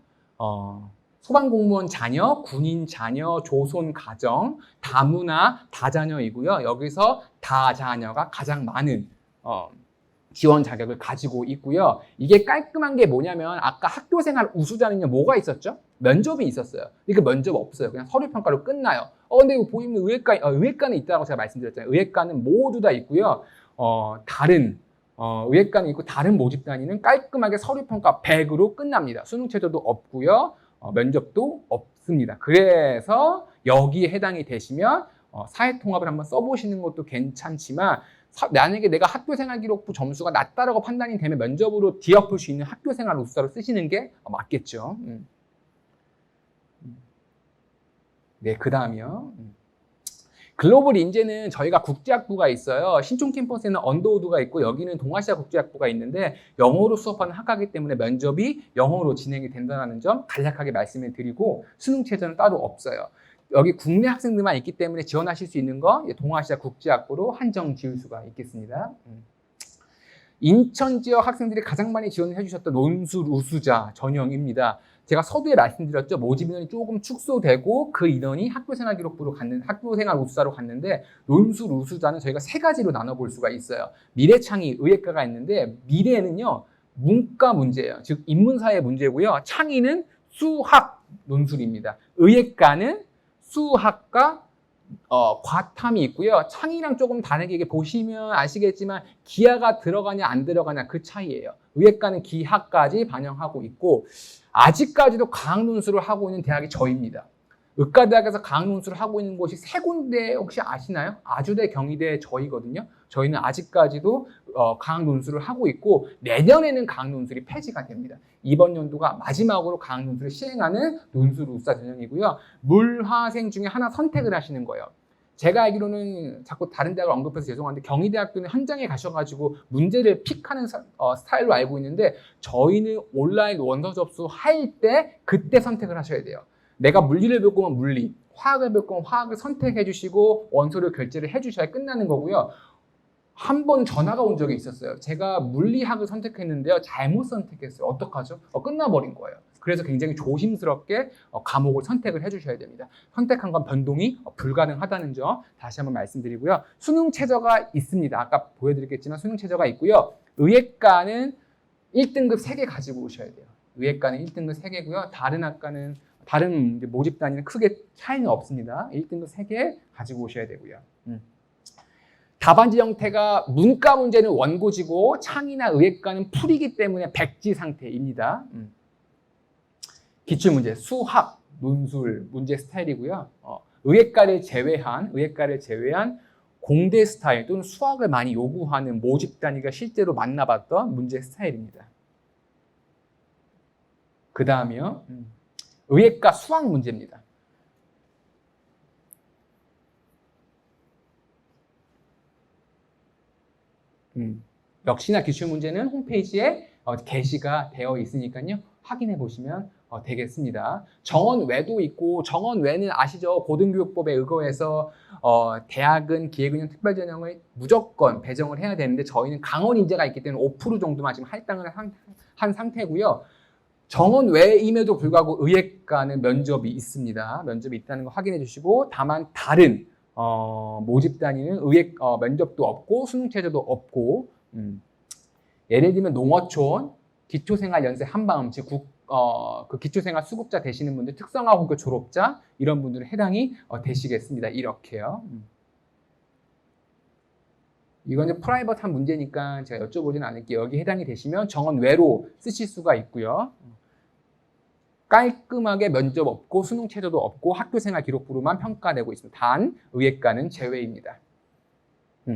소방공무원 자녀, 군인 자녀, 조손 가정, 다문화 다자녀이고요. 여기서 다자녀가 가장 많은 지원 자격을 가지고 있고요. 이게 깔끔한 게 뭐냐면 아까 학교생활 우수자는요, 뭐가 있었죠? 면접이 있었어요. 이게 면접 없어요. 그냥 서류평가로 끝나요. 근데 이거 보이면 의예과는 있다고 제가 말씀드렸잖아요. 의예과는 모두 다 있고요. 다른 의예과는 있고 다른 모집단위는 깔끔하게 서류평가 100으로 끝납니다. 수능 최저도 없고요. 면접도 없습니다. 그래서 여기에 해당이 되시면 사회통합을 한번 써보시는 것도 괜찮지만 만약에 내가 학교생활기록부 점수가 낮다라고 판단이 되면 면접으로 뒤엎을 수 있는 학교생활 우수자로 쓰시는 게 맞겠죠. 네, 그 다음이요. 글로벌 인재는 저희가 국제학부가 있어요. 신촌 캠퍼스에는 언더우드가 있고 여기는 동아시아 국제학부가 있는데 영어로 수업하는 학과이기 때문에 면접이 영어로 진행이 된다는 점 간략하게 말씀을 드리고 수능 최저는 따로 없어요. 여기 국내 학생들만 있기 때문에 지원하실 수 있는 거 동아시아 국제학부로 한정 지을 수가 있겠습니다. 인천 지역 학생들이 가장 많이 지원을 해주셨던 논술 우수자 전형입니다. 제가 서두에 말씀드렸죠. 모집 인원이 조금 축소되고 그 인원이 학교생활 기록부로 학교생활 우수자로 갔는데 논술 우수자는 저희가 세 가지로 나눠볼 수가 있어요. 미래창의 의예과가 있는데 미래는요 문과 문제예요. 즉 인문사회 문제고요. 창의는 수학 논술입니다. 의예과는 수학과 과탐이 있고요. 창의랑 조금 다르게 이게 보시면 아시겠지만 기하가 들어가냐 안 들어가냐 그 차이예요. 의예과는 기하까지 반영하고 있고 아직까지도 과학논술을 하고 있는 대학이 저희입니다. 의과대학에서 과학논술을 하고 있는 곳이 세 군데 혹시 아시나요? 아주대, 경희대 저희거든요. 저희는 아직까지도 과학논술을 하고 있고 내년에는 과학논술이 폐지가 됩니다. 이번 연도가 마지막으로 과학논술을 시행하는 논술 우수자 전형이고요. 물화생 중에 하나 선택을 하시는 거예요. 제가 알기로는 자꾸 다른 대학을 언급해서 죄송한데 경희대학교는 현장에 가셔가지고 문제를 픽하는 스타일로 알고 있는데 저희는 온라인 원서 접수할 때 그때 선택을 하셔야 돼요. 내가 물리를 볼 거면 물리, 화학을 볼 거면 화학을 선택해 주시고 원서를 결제를 해 주셔야 끝나는 거고요. 한 번 전화가 온 적이 있었어요. 제가 물리학을 선택했는데요. 잘못 선택했어요. 어떡하죠? 끝나버린 거예요. 그래서 굉장히 조심스럽게 과목을 선택을 해주셔야 됩니다. 선택한 건 변동이 불가능하다는 점 다시 한번 말씀드리고요. 수능 최저가 있습니다. 아까 보여드렸겠지만 수능 최저가 있고요. 의예과는 1등급 3개 가지고 오셔야 돼요. 의예과는 1등급 3개고요. 다른 모집 단위는 크게 차이는 없습니다. 1등급 3개 가지고 오셔야 되고요. 답안지 형태가 문과 문제는 원고지고 창의나 의예과는 풀이기 때문에 백지 상태입니다. 기출문제, 수학, 논술 문제 스타일이고요. 의예과를 제외한 공대 스타일 또는 수학을 많이 요구하는 모집 단위가 실제로 만나봤던 문제 스타일입니다. 그 다음이요. 의예과 수학 문제입니다. 역시나 기출문제는 홈페이지에 게시가 되어 있으니까요. 확인해 보시면 되겠습니다. 정원 외도 있고, 정원 외는 아시죠? 고등교육법에 의거해서 대학은 기획운영 특별전형을 무조건 배정을 해야 되는데 저희는 강원 인재가 있기 때문에 5% 정도만 지금 할당을 한 상태고요. 정원 외임에도 불구하고 의예과는 면접이 있습니다. 면접이 있다는 거 확인해 주시고, 다만 다른 모집 단위는 면접도 없고 수능 체제도 없고, 예를 들면 농어촌, 기초생활연세 한방음, 즉 그 기초생활 수급자 되시는 분들, 특성화고교 졸업자 이런 분들은 해당이 되시겠습니다. 이렇게요. 이건 이제 프라이버트한 문제니까 제가 여쭤보지는 않을게요. 여기 해당이 되시면 정원 외로 쓰실 수가 있고요. 깔끔하게 면접 없고 수능 체제도 없고 학교생활 기록부로만 평가되고 있습니다. 단 의예과는 제외입니다.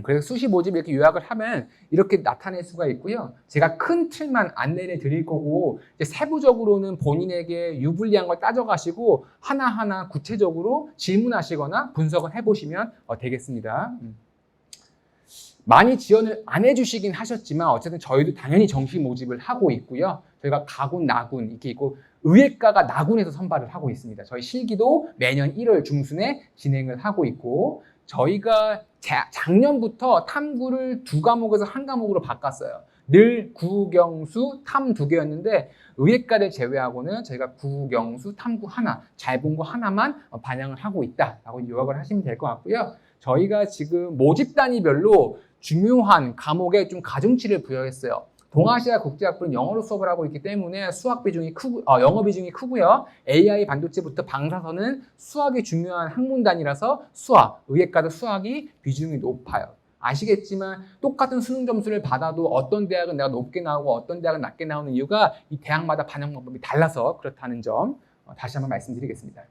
그래서 수시 모집 이렇게 요약을 하면 이렇게 나타낼 수가 있고요. 제가 큰 틀만 안내를 드릴 거고, 이제 세부적으로는 본인에게 유불리한 걸 따져가시고 하나하나 구체적으로 질문하시거나 분석을 해보시면 되겠습니다. 많이 지원을 안 해주시긴 하셨지만 어쨌든 저희도 당연히 정시 모집을 하고 있고요. 저희가 가군, 나군 이렇게 있고, 의예과가 나군에서 선발을 하고 있습니다. 저희 실기도 매년 1월 중순에 진행을 하고 있고, 저희가 작년부터 탐구를 2과목에서 1과목으로 바꿨어요. 늘 구경수, 탐 2개였는데 의예과를 제외하고는 저희가 구경수, 탐구 하나, 잘 본 거 하나만 반영을 하고 있다라고 요약을 하시면 될 것 같고요. 저희가 지금 모집 단위별로 중요한 과목에 좀 가중치를 부여했어요. 동아시아 국제학부는 영어로 수업을 하고 있기 때문에 수학 비중이 크고, 영어 비중이 크고요. AI 반도체부터 방사선은 수학이 중요한 학문 단위라서 의예과도 수학이 비중이 높아요. 아시겠지만 똑같은 수능 점수를 받아도 어떤 대학은 내가 높게 나오고 어떤 대학은 낮게 나오는 이유가 이 대학마다 반영 방법이 달라서 그렇다는 점 다시 한번 말씀드리겠습니다.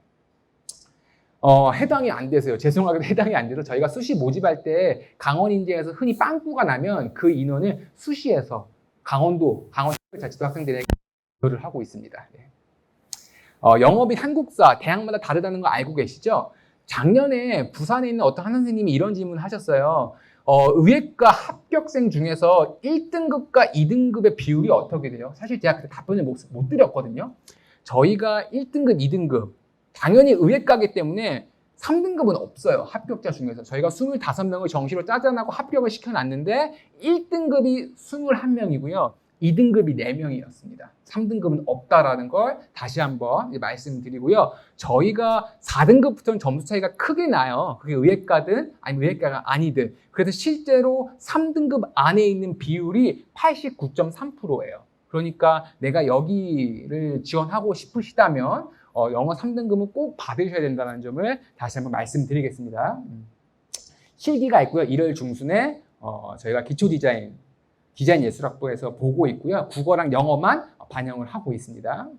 해당이 안 돼서요. 죄송하게도 해당이 안 돼서 저희가 수시 모집할 때 강원 인재에서 흔히 빵꾸가 나면 그 인원을 수시에서 강원자치도 학생들에게 조율을 하고 있습니다. 네. 영어비 한국사 대학마다 다르다는 거 알고 계시죠? 작년에 부산에 있는 어떤 한 선생님이 이런 질문을 하셨어요. 의예과 합격생 중에서 1등급과 2등급의 비율이 어떻게 돼요? 사실 제가 그때 답변을 못 드렸거든요. 저희가 1등급, 2등급 당연히 의예과이기 때문에 3등급은 없어요. 합격자 중에서. 저희가 25명을 정시로 짜잔하고 합격을 시켜놨는데 1등급이 21명이고요. 2등급이 4명이었습니다. 3등급은 없다라는 걸 다시 한번 말씀드리고요. 저희가 4등급부터는 점수 차이가 크게 나요. 그게 의예과든 아니면 의예과가 아니든. 그래서 실제로 3등급 안에 있는 비율이 89.3%예요. 그러니까 내가 여기를 지원하고 싶으시다면 영어 3등급은 꼭 받으셔야 된다는 점을 다시 한번 말씀드리겠습니다. 실기가 있고요. 1월 중순에 저희가 기초디자인 예술학부에서 보고 있고요. 국어랑 영어만 반영을 하고 있습니다.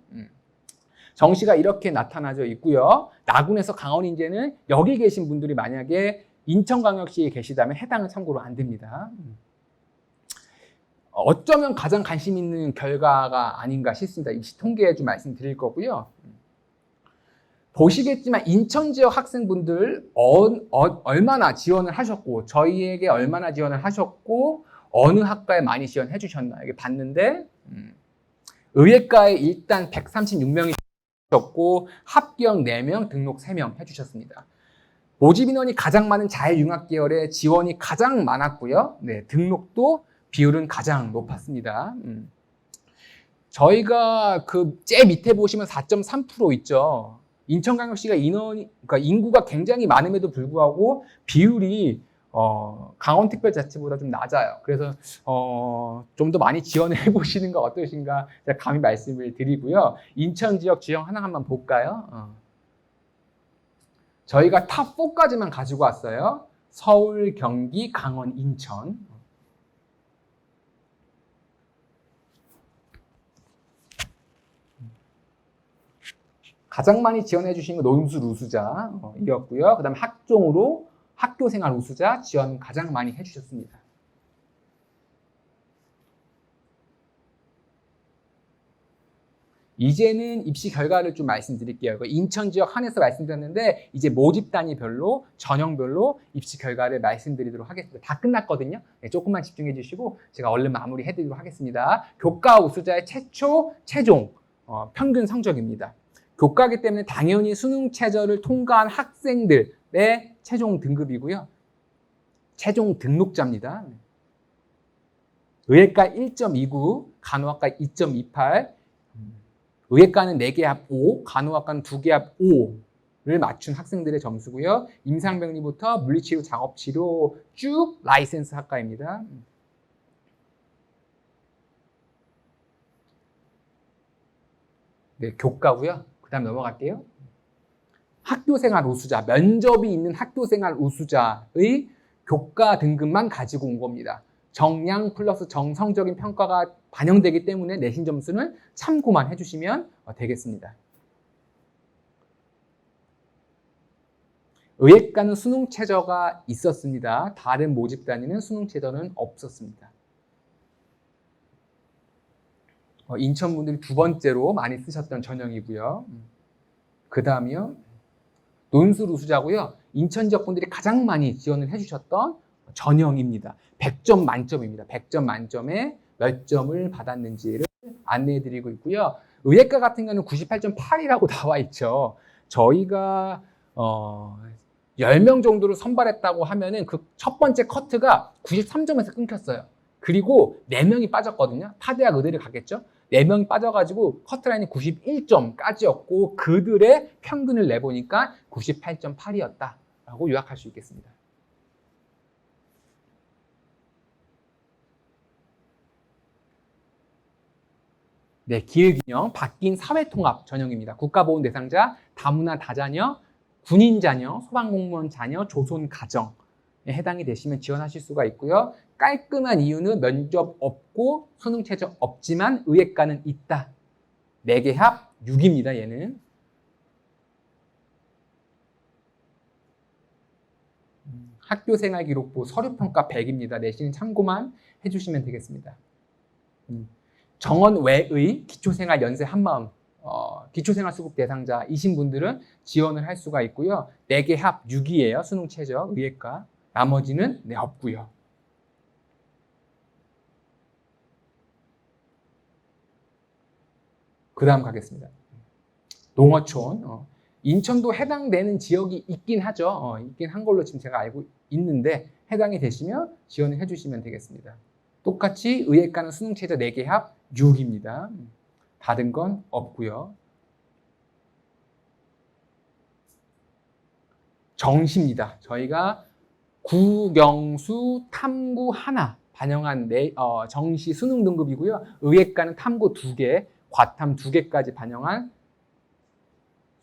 정시가 이렇게 나타나져 있고요. 나군에서 강원 인재는 여기 계신 분들이 만약에 인천광역시에 계시다면 해당은 참고로 안 됩니다. 어쩌면 가장 관심 있는 결과가 아닌가 싶습니다. 이 통계에 좀 말씀드릴 거고요. 보시겠지만 인천 지역 학생분들 얼마나 지원을 하셨고 저희에게 얼마나 지원을 하셨고 어느 학과에 많이 지원해 주셨나 이게 봤는데 의예과에 일단 136명이 주셨고 합격 4명, 등록 3명 해주셨습니다. 모집 인원이 가장 많은 자율융합 계열에 지원이 가장 많았고요. 네, 등록도 비율은 가장 높았습니다. 저희가 그 제일 밑에 보시면 4.3% 있죠. 인천광역시가 그러니까 인구가 굉장히 많음에도 불구하고 비율이 강원특별자치보다 좀 낮아요. 그래서 좀 더 많이 지원을 해보시는 거 어떠신가 제가 감히 말씀을 드리고요. 인천 지역 지형 하나 한번 볼까요? 저희가 탑 4까지만 가지고 왔어요. 서울, 경기, 강원, 인천. 가장 많이 지원해 주신 건 노임수 우수자 이었고요. 그 다음에 학종으로 학교생활 우수자 지원 가장 많이 해주셨습니다. 이제는 입시 결과를 좀 말씀드릴게요. 인천 지역 한해서 말씀드렸는데 이제 모집 단위별로 전형별로 입시 결과를 말씀드리도록 하겠습니다. 다 끝났거든요. 네, 조금만 집중해 주시고 제가 얼른 마무리해 드리도록 하겠습니다. 교과 우수자의 최종 평균 성적입니다. 교과이기 때문에 당연히 수능 최저를 통과한 학생들의 최종 등급이고요. 최종 등록자입니다. 의예과 1.29, 간호학과 2.28, 의예과는 4개 합 5, 간호학과는 2개 합 5를 맞춘 학생들의 점수고요. 임상병리부터 물리치료, 작업치료 쭉 라이센스 학과입니다. 네, 교과고요. 그 다음 넘어갈게요. 학교생활 우수자, 면접이 있는 학교생활 우수자의 교과 등급만 가지고 온 겁니다. 정량 플러스 정성적인 평가가 반영되기 때문에 내신 점수는 참고만 해주시면 되겠습니다. 의예과는 수능 최저가 있었습니다. 다른 모집 단위는 수능 최저는 없었습니다. 인천 분들이 두 번째로 많이 쓰셨던 전형이고요. 그 다음이요. 논술 우수자고요. 인천 지역 분들이 가장 많이 지원을 해주셨던 전형입니다. 100점 만점입니다. 100점 만점에 몇 점을 받았는지를 안내해드리고 있고요. 의예과 같은 경우는 98.8이라고 나와 있죠. 저희가 10명 정도를 선발했다고 하면은 그 첫 번째 커트가 93점에서 끊겼어요. 그리고 4명이 빠졌거든요. 타대학 의대를 가겠죠. 4명이 빠져가지고 커트라인이 91점까지였고 그들의 평균을 내보니까 98.8이었다라고 요약할 수 있겠습니다. 네, 기획균형, 바뀐 사회통합 전형입니다. 국가보훈 대상자, 다문화 다자녀, 군인 자녀, 소방공무원 자녀, 조손 가정에 해당이 되시면 지원하실 수가 있고요. 깔끔한 이유는 면접 없고 수능 최저 없지만 의예과는 있다. 4개 합 6입니다. 얘는. 학교생활기록부 서류평가 100입니다. 내신 참고만 해주시면 되겠습니다. 정원 외의 기초생활 연세 한마음 기초생활 수급 대상자이신 분들은 지원을 할 수가 있고요. 4개 합 6이에요. 수능 최저 의예과. 나머지는 없고요. 그 다음 가겠습니다. 농어촌. 인천도 해당되는 지역이 있긴 하죠. 있긴 한 걸로 지금 제가 알고 있는데 해당이 되시면 지원을 해주시면 되겠습니다. 똑같이 의예과는 수능 최저 4개 합 6입니다. 받은 건 없고요. 정시입니다. 저희가 국영수 탐구 하나 반영한 정시 수능 등급이고요. 의예과는 탐구 2개, 과탐 2개까지 반영한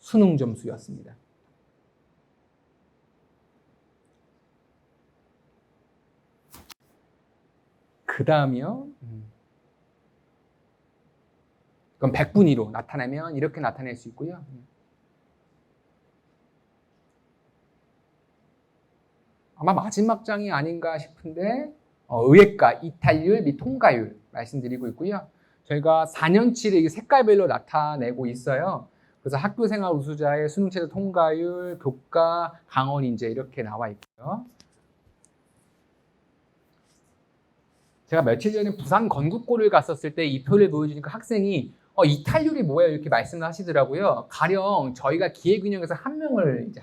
수능 점수였습니다. 그 다음이요. 그럼 100분위로 나타내면 이렇게 나타낼 수 있고요. 아마 마지막 장이 아닌가 싶은데 의예과 이탈률 및 통과율 말씀드리고 있고요. 저희가 4년치를 색깔별로 나타내고 있어요. 그래서 학교생활 우수자의 수능 최저 통과율, 교과, 강원 인재 이렇게 나와 있고요. 제가 며칠 전에 부산 건국고를 갔었을 때 이 표를 보여주니까 학생이 이탈률이 뭐예요? 이렇게 말씀을 하시더라고요. 가령 저희가 기획균형에서 한 명을 이제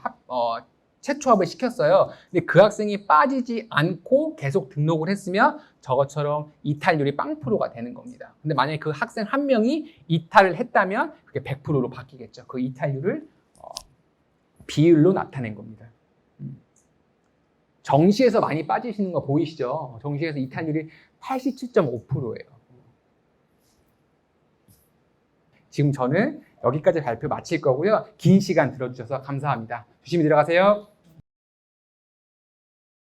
채초합을 시켰어요. 근데 그 학생이 빠지지 않고 계속 등록을 했으면 저것처럼 이탈률이 0%가 되는 겁니다. 근데 만약에 그 학생 한 명이 이탈을 했다면 그게 100%로 바뀌겠죠. 그 이탈률을 비율로 나타낸 겁니다. 정시에서 많이 빠지시는 거 보이시죠? 정시에서 이탈률이 87.5%예요. 지금 저는 여기까지 발표 마칠 거고요. 긴 시간 들어주셔서 감사합니다. 조심히 들어가세요.